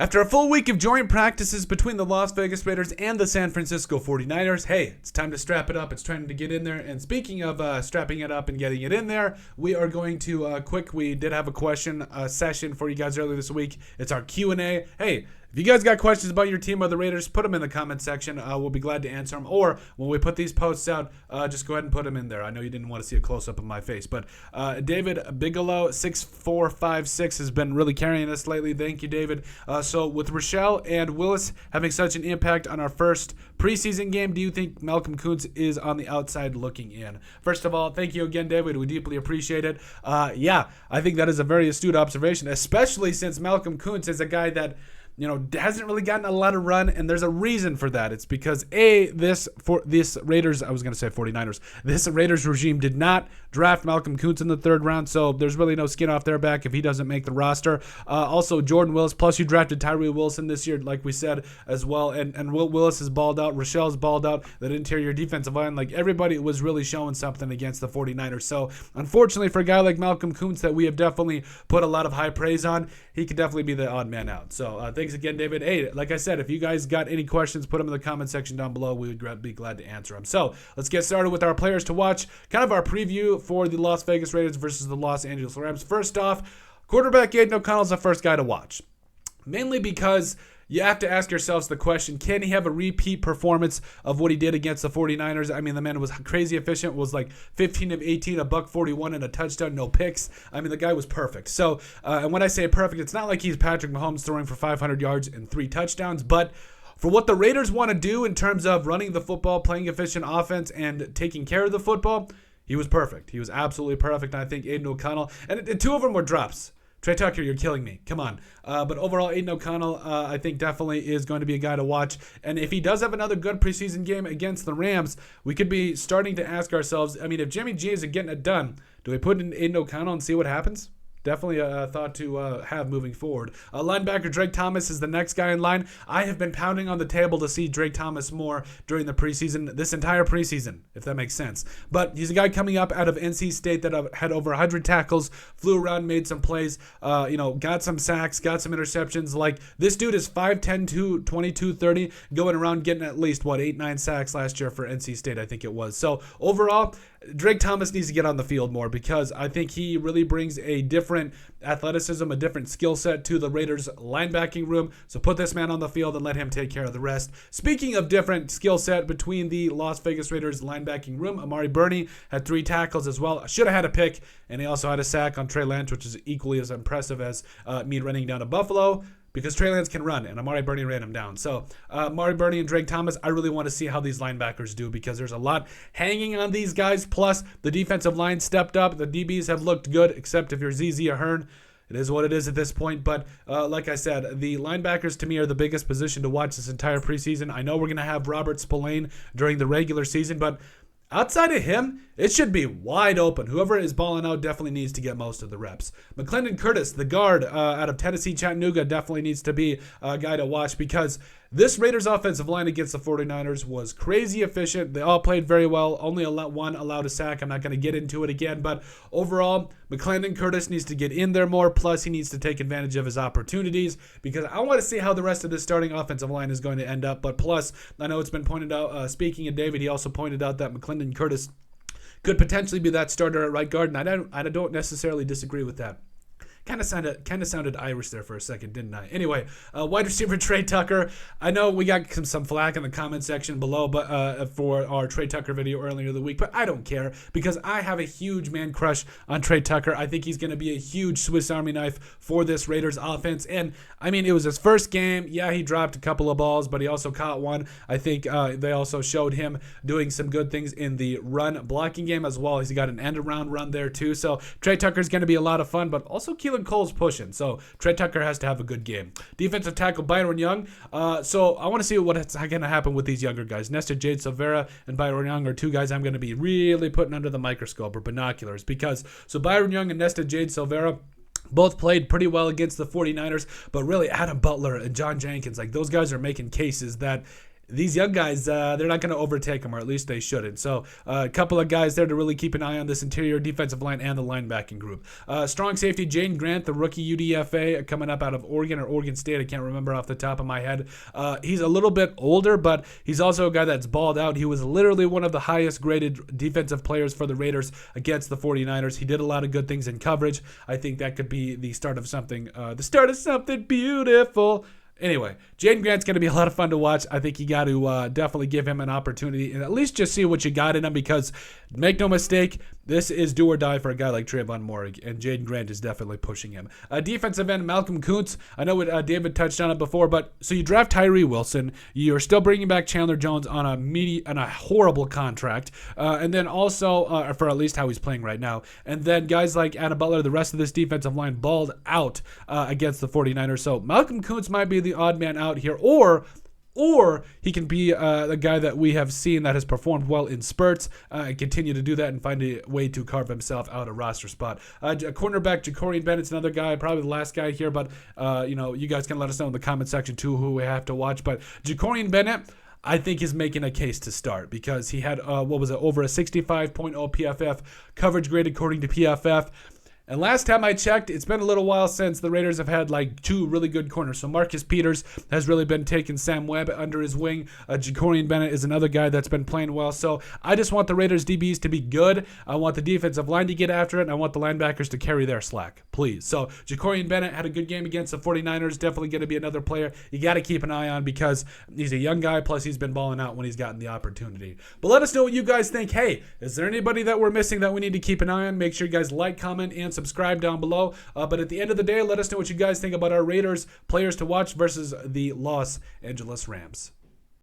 After a full week of joint practices between the Las Vegas Raiders and the San Francisco 49ers, hey, it's time to strap it up. It's time to get in there. And speaking of strapping it up and getting it in there, we are going to we did have a question session for you guys earlier this week. It's our Q&A. Hey, if you guys got questions about your team or the Raiders, put them in the comment section. We'll be glad to answer them. Or when we put these posts out, just go ahead and put them in there. I know you didn't want to see a close-up of my face. But David Bigelow, 6456, has been really carrying us lately. Thank you, David. So with Rochelle and Willis having such an impact on our first preseason game, do you think Malcolm Kuntz is on the outside looking in? First of all, thank you again, David. We deeply appreciate it. Yeah, I think that is a very astute observation, especially since Malcolm Kuntz is a guy that hasn't really gotten a lot of run, and there's a reason for that. It's because this Raiders, I was going to say 49ers, this Raiders regime did not draft Malcolm Kuntz in the third round, so there's really no skin off their back if he doesn't make the roster. Also, Jordan Willis, plus you drafted Tyree Wilson this year, like we said, as well, and Will Willis is balled out, Rochelle's balled out, that interior defensive line, like everybody was really showing something against the 49ers. So, unfortunately for a guy like Malcolm Kuntz that we have definitely put a lot of high praise on, he could definitely be the odd man out. So, thanks again, David. Hey, like I said, if you guys got any questions, put them in the comment section down below. We would be glad to answer them. So let's get started with our players to watch. Kind of our preview for the Las Vegas Raiders versus the Los Angeles Rams. First off, quarterback Aiden O'Connell is the first guy to watch. Mainly because you have to ask yourselves the question, can he have a repeat performance of what he did against the 49ers? I mean, the man was crazy efficient, was like 15 of 18, a $141 and a touchdown, no picks. I mean, the guy was perfect. So, and when I say perfect, it's not like he's Patrick Mahomes throwing for 500 yards and 3 touchdowns, but for what the Raiders want to do in terms of running the football, playing efficient offense, and taking care of the football, he was perfect. He was absolutely perfect. And I think Aiden O'Connell, and 2 of them were drops. Trey Tucker, you're killing me. Come on. But overall, Aiden O'Connell, I think definitely is going to be a guy to watch. And if he does have another good preseason game against the Rams, we could be starting to ask ourselves, I mean, if Jimmy G isn't getting it done, do we put in Aiden O'Connell and see what happens? Definitely a thought to have moving forward. Linebacker Drake Thomas is the next guy in line. I have been pounding on the table to see Drake Thomas more during the preseason, this entire preseason, if that makes sense. But he's a guy coming up out of NC State that had over 100 tackles, flew around, made some plays, got some sacks, got some interceptions. Like, this dude is 5'10", 22, 30, going around getting at least, 8-9 sacks last year for NC State, I think it was. So, overall, Drake Thomas needs to get on the field more because I think he really brings a different athleticism, a different skill set to the Raiders linebacking room. So put this man on the field and let him take care of the rest. Speaking of different skill set between the Las Vegas Raiders linebacking room, Amari Burney had 3 tackles as well. Should have had a pick, and he also had a sack on Trey Lance, which is equally as impressive as me running down to Buffalo, because Trey Lance can run, and Amari Burney ran him down. So, Amari Burney and Drake Thomas, I really want to see how these linebackers do because there's a lot hanging on these guys. Plus, the defensive line stepped up. The DBs have looked good, except if you're ZZ Ahern. It is what it is at this point. But like I said, the linebackers to me are the biggest position to watch this entire preseason. I know we're going to have Robert Spillane during the regular season, but outside of him, it should be wide open. Whoever is balling out definitely needs to get most of the reps. McClendon Curtis, the guard out of Tennessee Chattanooga, definitely needs to be a guy to watch because this Raiders offensive line against the 49ers was crazy efficient. They all played very well. Only one allowed a sack. I'm not going to get into it again, but overall, McClendon Curtis needs to get in there more. Plus, he needs to take advantage of his opportunities because I want to see how the rest of this starting offensive line is going to end up. But plus, I know it's been pointed out, speaking of David, he also pointed out that McClendon Curtis could potentially be that starter at right guard, and I don't necessarily disagree with that. Kind of sounded Irish there for a second, didn't I? Anyway, wide receiver Trey Tucker. I know we got some flack in the comment section below, but for our Trey Tucker video earlier in the week, but I don't care because I have a huge man crush on Trey Tucker. I think he's going to be a huge Swiss Army knife for this Raiders offense. And I mean, it was his first game. Yeah, he dropped a couple of balls, but he also caught one. I think they also showed him doing some good things in the run blocking game as well. He's got an end around run there too. So Trey Tucker's going to be a lot of fun, but also Keelan Cole's pushing, so Trey Tucker has to have a good game. Defensive tackle Byron Young. So I want to see what's going to happen with these younger guys. Nesta Jade Silvera and Byron Young are 2 guys I'm going to be really putting under the microscope or binoculars because Byron Young and Nesta Jade Silvera both played pretty well against the 49ers, but really Adam Butler and John Jenkins, like those guys are making cases that these young guys, they're not going to overtake them, or at least they shouldn't. So a couple of guys there to really keep an eye on this interior defensive line and the linebacking group. Strong safety, Jaden Grant, the rookie UDFA coming up out of Oregon or Oregon State. I can't remember off the top of my head. He's a little bit older, but he's also a guy that's balled out. He was literally one of the highest graded defensive players for the Raiders against the 49ers. He did a lot of good things in coverage. I think that could be the start of something beautiful. Anyway, Jaden Grant's going to be a lot of fun to watch. I think you got to definitely give him an opportunity and at least just see what you got in him, because make no mistake, this is do or die for a guy like Trayvon Moehrig, and Jaden Grant is definitely pushing him. Defensive end, Malcolm Kuntz. I know what David touched on it before, but so you draft Tyree Wilson. You're still bringing back Chandler Jones on a horrible contract, and then also for at least how he's playing right now. And then guys like Adam Butler, the rest of this defensive line balled out against the 49ers. So Malcolm Kuntz might be the odd man out here, or he can be the guy that we have seen that has performed well in spurts and continue to do that and find a way to carve himself out a roster spot. Cornerback Ja'Cory Bennett's another guy, probably the last guy here, but you guys can let us know in the comment section too who we have to watch. But Ja'Cory Bennett, I think, is making a case to start because he had over a 65.0 PFF coverage grade according to PFF. And last time I checked, it's been a little while since the Raiders have had like two really good corners. So Marcus Peters has really been taking Sam Webb under his wing. Ja'Cory Bennett is another guy that's been playing well. So I just want the Raiders DBs to be good. I want the defensive line to get after it. And I want the linebackers to carry their slack, please. So Ja'Cory Bennett had a good game against the 49ers. Definitely going to be another player you got to keep an eye on because he's a young guy. Plus he's been balling out when he's gotten the opportunity. But let us know what you guys think. Hey, is there anybody that we're missing that we need to keep an eye on? Make sure you guys like, comment, and subscribe down below. But at the end of the day, let us know what you guys think about our Raiders players to watch versus the Los Angeles Rams.